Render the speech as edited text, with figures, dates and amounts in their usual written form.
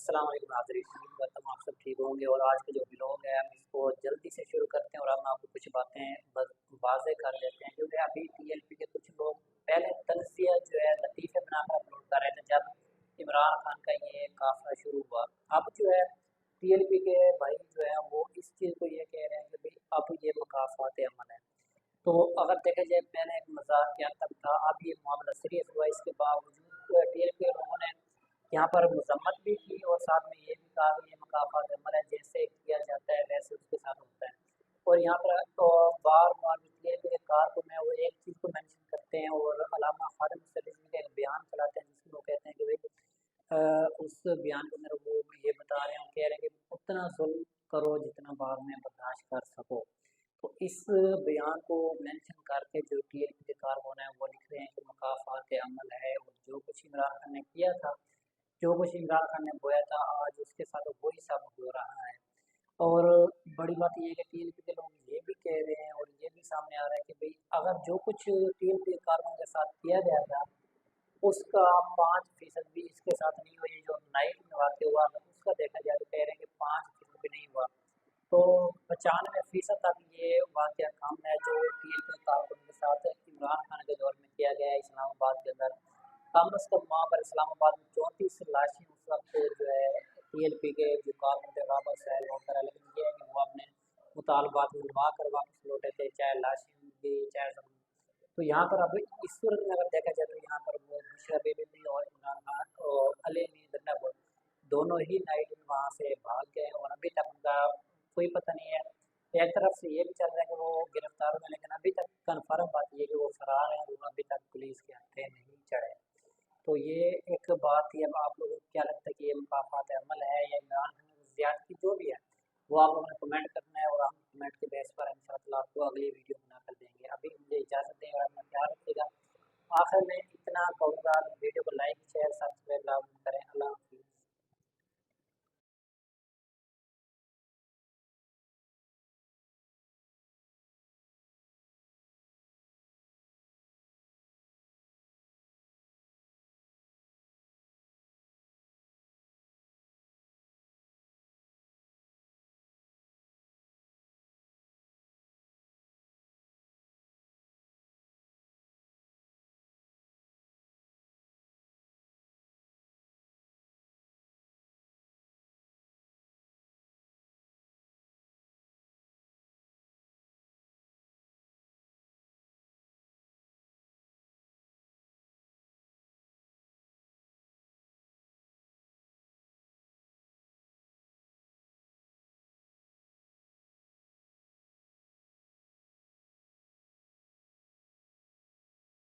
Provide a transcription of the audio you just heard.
अस्सलाम वालेकुम नाज़रीन, उम्मीद करता हूँ आप सब ठीक होंगे। और आज का जो व्लॉग है हम इसको जल्दी से शुरू करते हैं और हम आपको कुछ बातें वाज़ेह कर देते हैं, क्योंकि अभी टीएलपी के कुछ लोग पहले तज़किया जो है लतीफ़े बनाकर अपलोड कर रहे थे जब इमरान खान का ये काफ़िला शुरू हुआ। अब जो है टीएलपी के भाई जो है वो इस चीज़ को ये कह रहे हैं कि भाई अब ये मुकाफ़ात अमल है। तो अगर देखा जाए पहले एक मज़ाकिया तक था, अब ये मामला सीरियस हुआ। इसके बावजूद टीएलपी के लोगों ने यहाँ पर मजम्मत भी की और साथ में ये भी कहा कि ये मकाफात अमल है, जैसे किया जाता है वैसे उसके साथ होता है। और यहाँ पर तो बार बार टीएलपी के कारकुन है वो एक चीज़ को मेंशन करते हैं और अलामा खालिद मुस्तफ़ी का एक बयान चलाते हैं जिसमें वो कहते हैं कि भाई उस बयान के अंदर वो ये बता रहे हैं, कह रहे हैं कि उतना जुल्म करो जितना बाद में बर्दाश्त कर सको। तो इस बयान को मेंशन करके जो टीएलपी के कारकुन हैं वो लिख रहे हैं कि मकाफात अमल है और जो कुछ इमरान खान ने किया था, जो कुछ इमरान खान ने बोया था, आज उसके साथ वही सब हो रहा है। और बड़ी बात ये है कि टीएलपी के लोग ये भी कह रहे हैं और ये भी सामने आ रहा है कि भाई अगर जो कुछ टीएलपी कारकुन के साथ किया गया था उसका 5% भी इसके साथ नहीं हुआ। ये जो नाइट में वाक़ हुआ अगर उसका देखा जाए तो कह रहे हैं कि 5% भी नहीं हुआ। तो 95% तक ये वाक़या कम है जो टीएलपी कारकुन के साथ इमरान खान के दौर में किया गया है इस्लामाबाद के अंदर। कम अज़ कम वहाँ पर इस्लामाबाद में 34 लाशें उस वक्त जो है टीएलपी के जो कारकुन थे वापस आए वगैरह, लेकिन ये है कि वो अपने मुतालबात मनवा कर वापस लौटे थे, चाहे लाशें उनकी चाहे सब। तो यहाँ पर अब इस सूरत में अगर देखा जाए तो यहाँ पर वो बुशरा बेबी और इमरान खान और अली मीर दोनों ही नाइट में वहाँ से भाग गए और अभी तक उनका कोई पता नहीं है। एक तरफ से ये भी चल रहा है कि वो गिरफ्तार हुए, लेकिन अभी तक कन्फर्म बात ये है कि वो फरार हैं, वो अभी तक पुलिस के हत्थे नहीं चढ़े। तो ये एक बात थी। अब आप लोगों को क्या लगता है कि ये मुकाफात अमल है या इमरान खान की ज़्यादती जो भी है वो आप लोगों ने